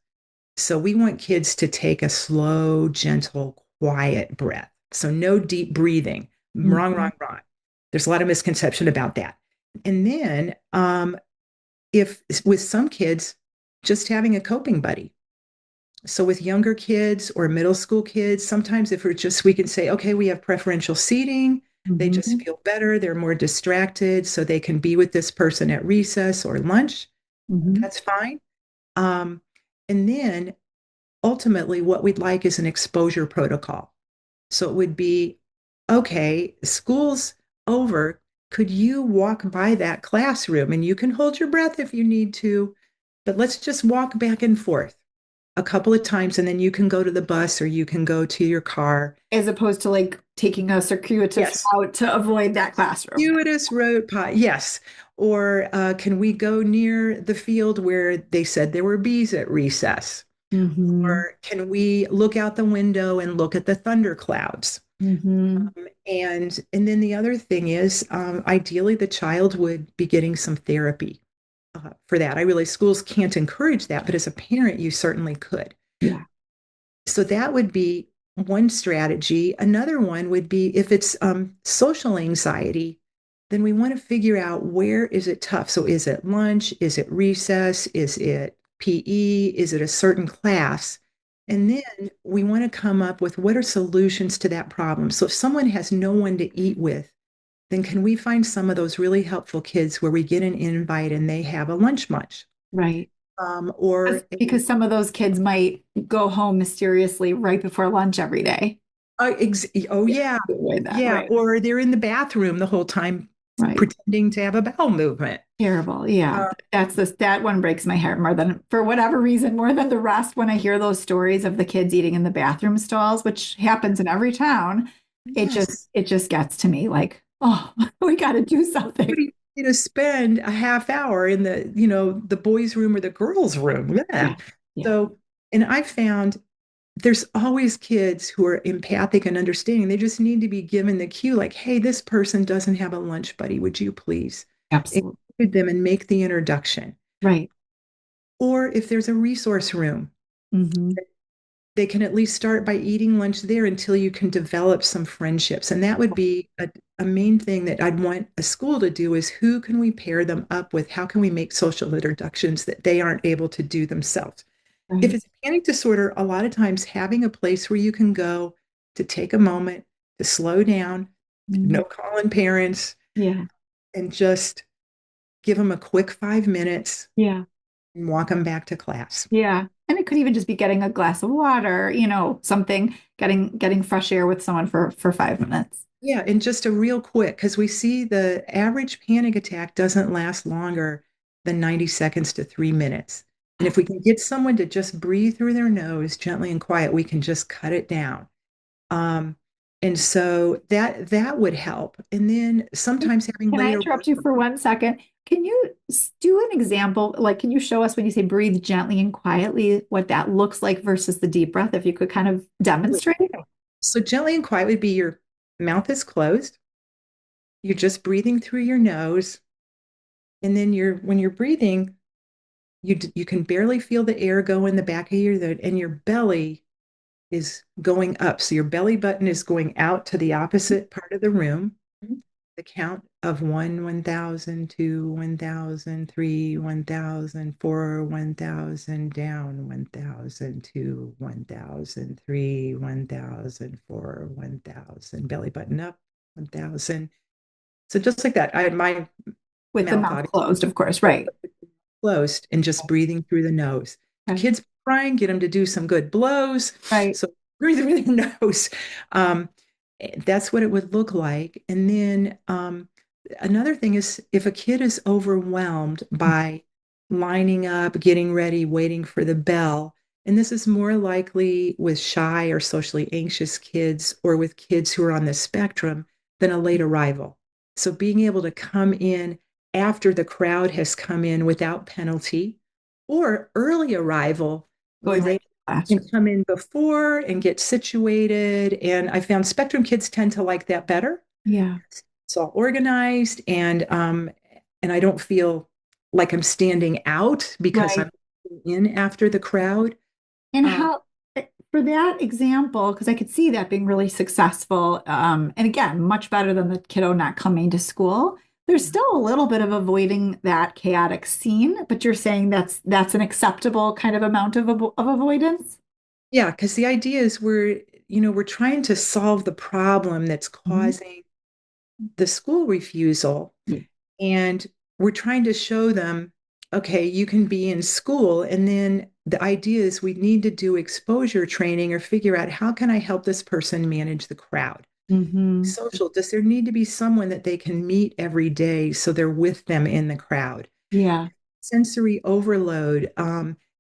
So we want kids to take a slow, gentle, quiet breath. So no deep breathing. Wrong, Mm-hmm. wrong, wrong. There's a lot of misconception about that. And then if with some kids, just having a coping buddy. So with younger kids or middle school kids, sometimes if we can say, okay, we have preferential seating. They Mm-hmm. just feel better. They're more distracted. So they can be with this person at recess or lunch. Mm-hmm. That's fine. Um, and then ultimately, what we'd like is an exposure protocol. So it would be, okay, school's over. Could you walk by that classroom? And you can hold your breath if you need to, but let's just walk back and forth a couple of times, and then you can go to the bus or you can go to your car. As opposed to like taking a circuitous Yes. route to avoid that classroom. Circuitous road pot, yes. Or can we go near the field where they said there were bees at recess? Mm-hmm. Or can we look out the window and look at the thunder clouds? Mm-hmm. And then the other thing is, ideally, the child would be getting some therapy for that. I realize schools can't encourage that, but as a parent, you certainly could. Yeah. So that would be one strategy. Another one would be if it's social anxiety, then we want to figure out where is it tough. So is it lunch? Is it recess? Is it PE? Is it a certain class? And then we want to come up with what are solutions to that problem. So if someone has no one to eat with, then can we find some of those really helpful kids where we get an invite and they have a lunch munch? Right. Or Because some of those kids might go home mysteriously right before lunch every day. Oh Yeah. yeah, Avoid that. yeah. Right. Or they're in the bathroom the whole time Right. pretending to have a bowel movement. Terrible. Yeah. Uh, That one breaks my heart more than for whatever reason, more than the rest when I hear those stories of the kids eating in the bathroom stalls, which happens in every town. yes. It just gets to me like, oh, we got to do something. Somebody to spend a half hour in the boys' room or the girls' room. Yeah. Yeah. Yeah. So, and I found there's always kids who are empathic and understanding. They just need to be given the cue, like, hey, this person doesn't have a lunch buddy. Would you please Absolutely. include them and make the introduction? Right. Or if there's a resource room, Mm-hmm. they can at least start by eating lunch there until you can develop some friendships. And that would be a main thing that I'd want a school to do is who can we pair them up with? How can we make social introductions that they aren't able to do themselves? If Right. it's a panic disorder, a lot of times having a place where you can go to take a moment, to slow down, Mhm. no calling parents, Yeah. and just give them a quick 5 minutes Yeah. and walk them back to class. Yeah. And it could even just be getting a glass of water, something, getting fresh air with someone for 5 minutes. Yeah, and just a real quick, because we see the average panic attack doesn't last longer than 90 seconds to 3 minutes. And if we can get someone to just breathe through their nose gently and quiet, we can just cut it down. Um, and so that would help. And then sometimes having Can I later interrupt you for 1 second? Can you do an example? Like, can you show us when you say breathe gently and quietly, what that looks like versus the deep breath, if you could kind of demonstrate? so gently and quiet would be your mouth is closed. You're just breathing through your nose. And then when you're breathing, you can barely feel the air go in the back of your throat, and your belly is going up. So your belly button is going out to the opposite part of the room. The count of 1,000, 2, 1,000, 3, 1,000, 4, 1,000, down 1,000, 2, 1,000, 3, 1,000, 4, 1,000, belly button up 1,000. So just like that, I had my With the mouth mouth obviously closed, of course, right? closed and just breathing through the nose. If Okay. kids are crying, get them to do some good blows. Right. So breathe through their nose. That's what it would look like. And then another thing is if a kid is overwhelmed by lining up, getting ready, waiting for the bell, and this is more likely with shy or socially anxious kids or with kids who are on the spectrum than a late arrival. So being able to come in after the crowd has come in without penalty or early arrival where Going right they to the can classroom. come in before and get situated. And I found spectrum kids tend to like that better. Yeah. It's all organized and I don't feel like I'm standing out because Right. I'm in after the crowd. And Um, how, for that example, because I could see that being really successful, and again, much better than the kiddo not coming to school. There's still a little bit of avoiding that chaotic scene, but you're saying that's an acceptable kind of amount of avoidance? yeah, because the idea is we're trying to solve the problem that's Mhm. causing the school refusal. Yeah. And we're trying to show them, okay, you can be in school. And then the idea is we need to do exposure training or figure out how can I help this person manage the crowd? Hmm. Social, does there need to be someone that they can meet every day so they're with them in the crowd? Yeah. Sensory overload.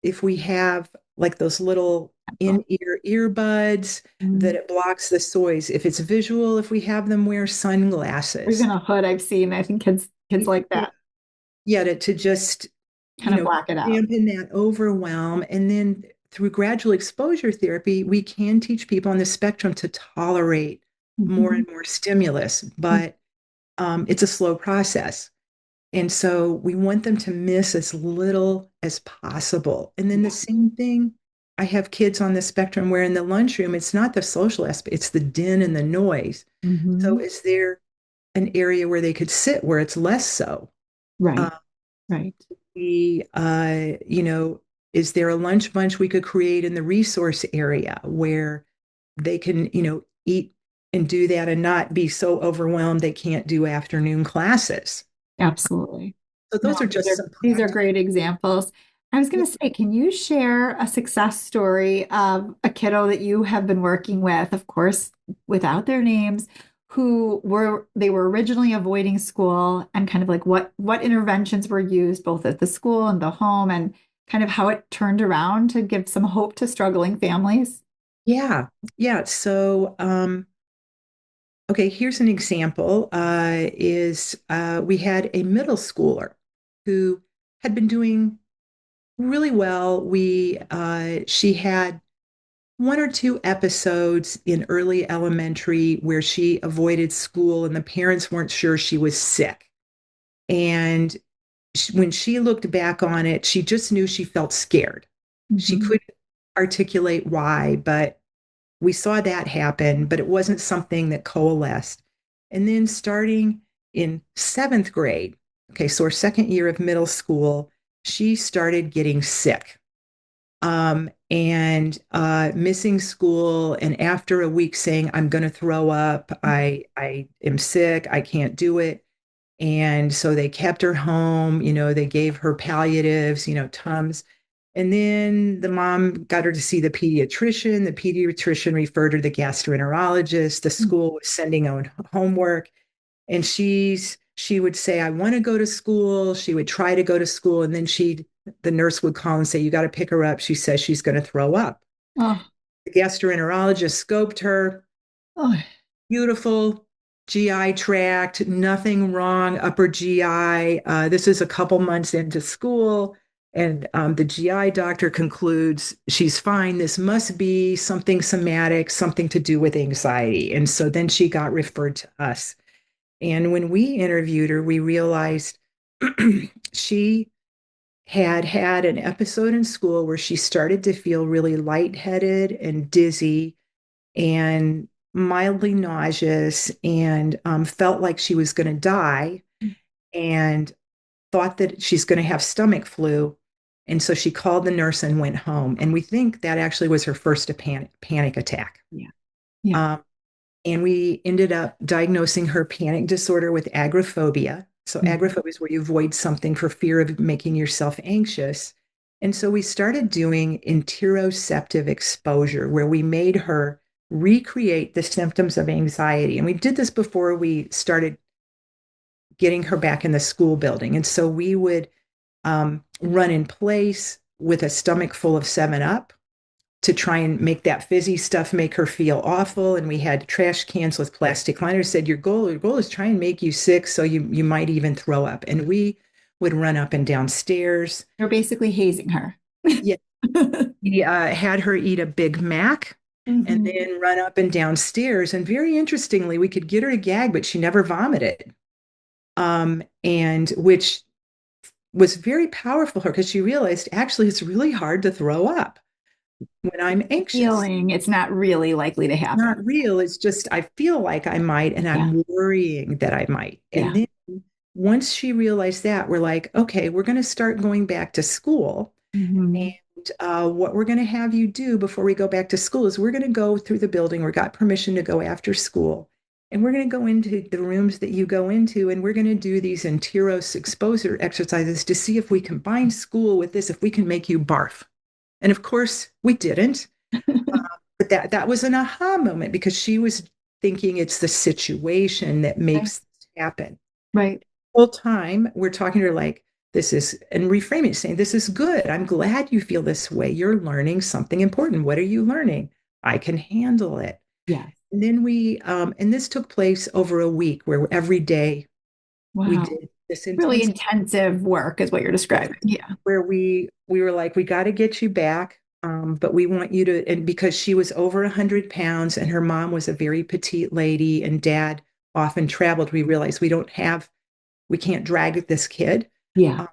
If we have like those little in-ear earbuds that Mhm. it blocks the noise. If it's visual, if we have them wear Or sunglasses. even a hood I've seen. I think kids like Yeah, that, yeah, to just, kind of block it out. dampen that overwhelm. And then through gradual exposure therapy, we can teach people on the spectrum to tolerate more Mhm. and more stimulus, but it's a slow process. And so we want them to miss as little as possible. And then the Yeah. same thing, I have kids on the spectrum where in the lunchroom, it's not the social aspect, it's the din and the noise. So Hmm. is there an area where they could sit where it's less so? Right. Uh, Right. we, is there a lunch bunch we could create in the resource area where they can, eat and do that and not be so overwhelmed they can't do afternoon classes? Absolutely. So No, those are just some these are practical. great examples. I was Yeah, going to say, can you share a success story of a kiddo that you have been working with, of course, without their names, who were originally avoiding school and kind of like what interventions were used both at the school and the home and kind of how it turned around to give some hope to struggling families? yeah, yeah. So, okay, here's an example. Is We had a middle schooler who had been doing really well. She had one or two episodes in early elementary where she avoided school and the parents weren't sure she was sick. And when she looked back on it, she just knew she felt scared. She Mhm. couldn't articulate why, but we saw that happen, but it wasn't something that coalesced. And then starting in seventh grade, okay, so her second year of middle school, she started getting sick and missing school. And after a week saying, I'm going to throw up, I am sick, I can't do it. And so they kept her home, they gave her palliatives, Tums. And then the mom got her to see the pediatrician. The pediatrician referred her to the gastroenterologist. The school was sending out homework. And she would say, I want to go to school. She would try to go to school. And then the nurse would call and say, you got to pick her up. She says she's going to throw up. Oh, The gastroenterologist scoped her. oh, Beautiful GI tract, nothing wrong, upper GI. This is a couple months into school, and the GI doctor concludes she's fine. This must be something somatic, something to do with anxiety. And so then she got referred to us. And when we interviewed her, we realized she had had an episode in school where she started to feel really lightheaded and dizzy and mildly nauseous and felt like she was going to die and thought that she's going to have stomach flu. And so she called the nurse and went home. And we think that actually was her first panic attack. yeah, yeah. Um, and we ended up diagnosing her panic disorder with agoraphobia. So, Mhm. agoraphobia is where you avoid something for fear of making yourself anxious. And so we started doing interoceptive exposure, where we made her recreate the symptoms of anxiety. And we did this before we started getting her back in the school building. And so we would run in place with a stomach full of 7-Up to try and make that fizzy stuff make her feel awful. And we had trash cans with plastic liners. Said your goal is try and make you sick, so you might even throw up. And we would run up and down stairs. You're basically hazing her. Yeah, we had her eat a Big Mac and then run up and down stairs. And very interestingly, we could get her to gag, but she never vomited. And which was very powerful for her because she realized actually it's really hard to throw up when I'm anxious. Feeling it's not really likely to happen. Not real. It's just I feel like I might, and I'm worrying that I might. And then once she realized that, we're like, okay, we're going to start going back to school. And what we're going to have you do before we go back to school is we're going to go through the building. We got permission to go after school. And we're going to go into the rooms that you go into, and we're going to do these enteros exposure exercises to see if we combine school with this, if we can make you barf. And of course, we didn't. But that was an aha moment because she was thinking it's the situation that makes this happen. Right. The whole time we're talking to her like, this is, and reframing it, saying, this is good. I'm glad you feel this way. You're learning something important. What are you learning? I can handle it. Yeah. And then and this took place over a week where every day we did this really intensive work is what you're describing. Yeah. Where we were like, we got to get you back. But we want you to, and because she was over 100 pounds and her mom was a very petite lady and dad often traveled, we realized we can't drag this kid. Yeah.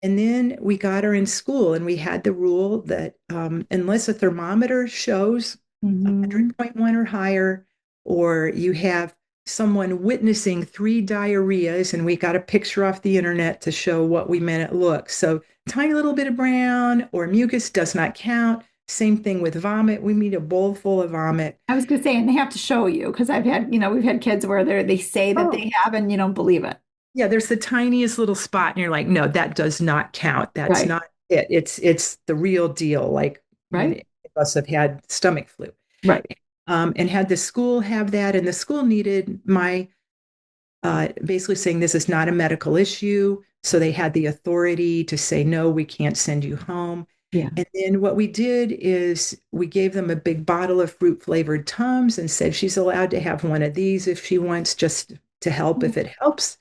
And then we got her in school and we had the rule that unless a thermometer shows 100.1 or higher, or you have someone witnessing 3 diarrheas, and we got a picture off the internet to show what we meant it looks. So tiny little bit of brown or mucus does not count. Same thing with vomit. We need a bowl full of vomit. I was going to say, and they have to show you because we've had kids where they say that they have and you don't believe it. Yeah, there's the tiniest little spot, and you're like, no, that does not count. That's not it. It's the real deal. Like, many of us have had stomach flu. Right. And had the school have that, and the school needed my basically saying this is not a medical issue. So they had the authority to say, no, we can't send you home. Yeah. And then what we did is we gave them a big bottle of fruit flavored Tums and said she's allowed to have one of these if she wants, just to help if it helps.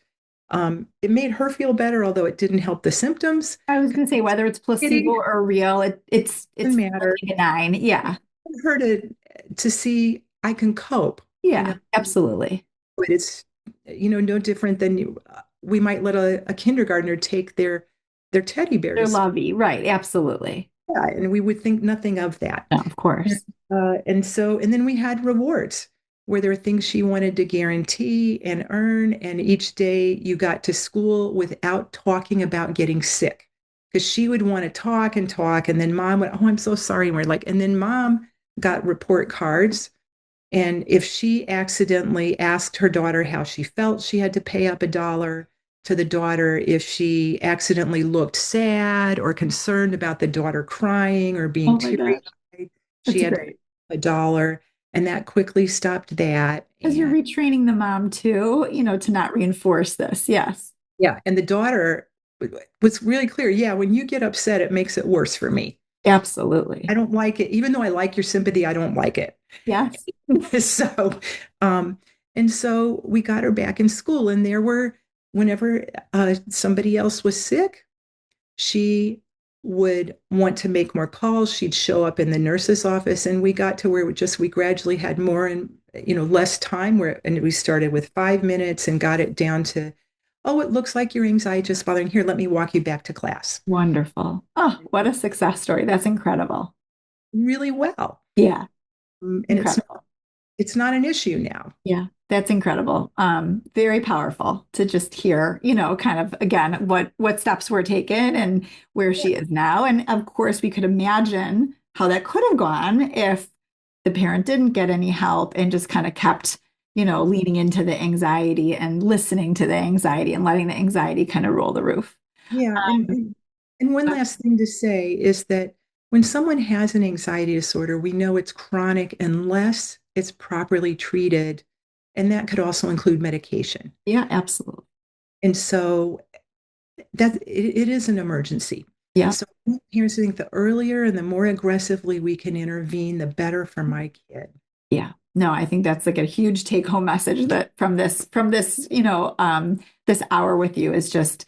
It made her feel better, although it didn't help the symptoms. I was going to say whether it's placebo or real, it's matter. Benign. Yeah. Her to see I can cope. Yeah, absolutely. But it's no different than we might let a kindergartner take their teddy bear. They're lovey, right? Absolutely. Yeah, and we would think nothing of that. No, of course. And then we had rewards where there were things she wanted to guarantee and earn. And each day you got to school without talking about getting sick, because she would want to talk and talk. And then mom would, oh, I'm so sorry. And we're like, and then mom got report cards. And if she accidentally asked her daughter how she felt, she had to pay up $1 to the daughter. If she accidentally looked sad or concerned about the daughter crying or being teary-eyed, she had $1. And that quickly stopped that. Because you're retraining the mom too, to not reinforce this. Yes. Yeah. And the daughter was really clear. Yeah, when you get upset, it makes it worse for me. Absolutely. I don't like it. Even though I like your sympathy, I don't like it. Yes. And so we got her back in school, and there were, whenever somebody else was sick, she would want to make more calls. She'd show up in the nurse's office, and we got to where we gradually had more and less time, and we started with 5 minutes and got it down to, oh, it looks like your anxiety is bothering. Here, let me walk you back to class. Wonderful. Oh, what a success story. That's incredible. Really well. Yeah. And it's not an issue now. Yeah, that's incredible. Very powerful to just hear, kind of, again, what steps were taken and where she is now. And of course, we could imagine how that could have gone if the parent didn't get any help and just kind of kept, leaning into the anxiety and listening to the anxiety and letting the anxiety kind of rule the roof. Yeah. And one last thing to say is that when someone has an anxiety disorder, we know it's chronic unless it's properly treated. And that could also include medication. Yeah, absolutely. And so it is an emergency. Yeah. So parents think the earlier and the more aggressively we can intervene, the better for my kid. Yeah. No, I think that's like a huge take home message that from this, this hour with you is just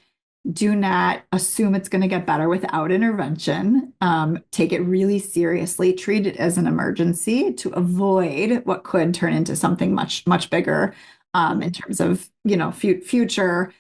do not assume it's going to get better without intervention. Take it really seriously, treat it as an emergency to avoid what could turn into something much, much bigger in terms of, future,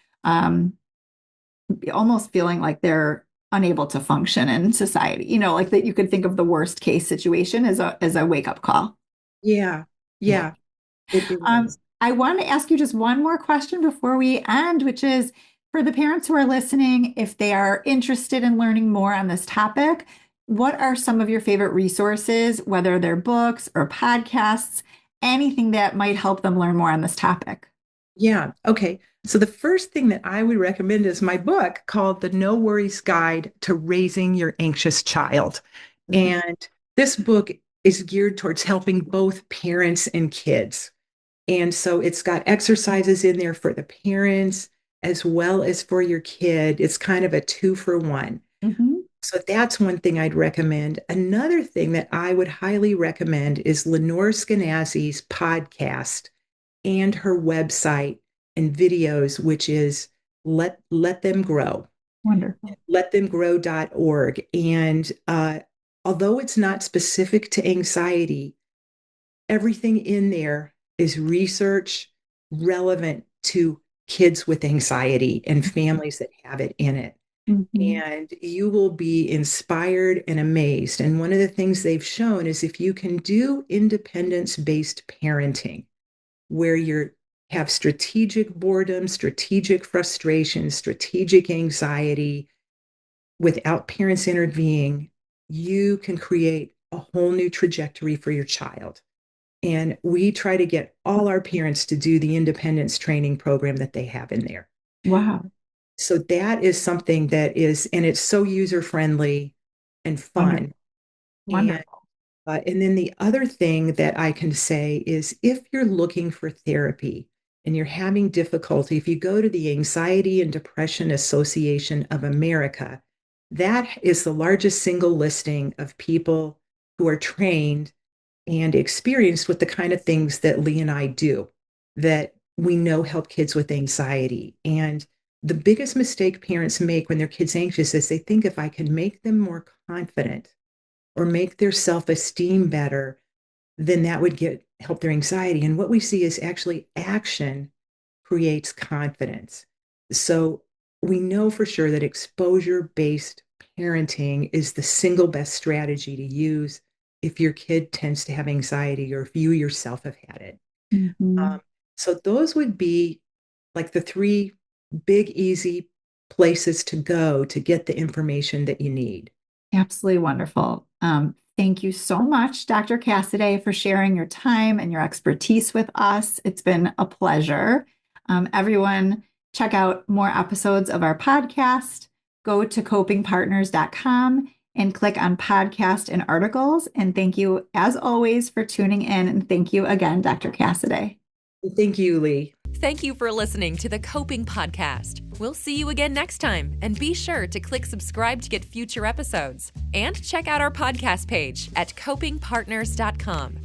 almost feeling like they're unable to function in society, like that you could think of the worst case situation as a wake up call. Yeah. It is. I want to ask you just one more question before we end, which is for the parents who are listening, if they are interested in learning more on this topic, what are some of your favorite resources, whether they're books or podcasts, anything that might help them learn more on this topic? Yeah. Okay. So the first thing that I would recommend is my book called The No Worries Guide to Raising Your Anxious Child. And this book is geared towards helping both parents and kids. And so it's got exercises in there for the parents as well as for your kid. It's kind of a 2-for-1. Mm-hmm. So that's one thing I'd recommend. Another thing that I would highly recommend is Lenore Skenazy's podcast and her website and videos, which is Let Them Grow. Wonderful. LetThemGrow.org. And although it's not specific to anxiety, everything in there is research relevant to kids with anxiety and families that have it in it. Mm-hmm. And you will be inspired and amazed. And one of the things they've shown is if you can do independence-based parenting, where you have strategic boredom, strategic frustration, strategic anxiety, without parents intervening, you can create a whole new trajectory for your child. And we try to get all our parents to do the independence training program that they have in there. Wow. So that is something that is, and it's so user-friendly and fun. Wonderful. And then the other thing that I can say is if you're looking for therapy and you're having difficulty, if you go to the Anxiety and Depression Association of America, that is the largest single listing of people who are trained and experienced with the kind of things that Lee and I do, that we know help kids with anxiety. And the biggest mistake parents make when their kid's anxious is they think if I can make them more confident or make their self-esteem better, then that would help their anxiety. And what we see is actually action creates confidence. So we know for sure that exposure-based parenting is the single best strategy to use if your kid tends to have anxiety or if you yourself have had it. Mm-hmm. So those would be like the 3 big, easy places to go to get the information that you need. Absolutely wonderful. Thank you so much, Dr. Cassiday, for sharing your time and your expertise with us. It's been a pleasure. Everyone, check out more episodes of our podcast. Go to copingpartners.com and click on podcast and articles. And thank you, as always, for tuning in. And thank you again, Dr. Cassiday. Thank you, Lee. Thank you for listening to the Coping Podcast. We'll see you again next time, and be sure to click subscribe to get future episodes. And check out our podcast page at copingpartners.com.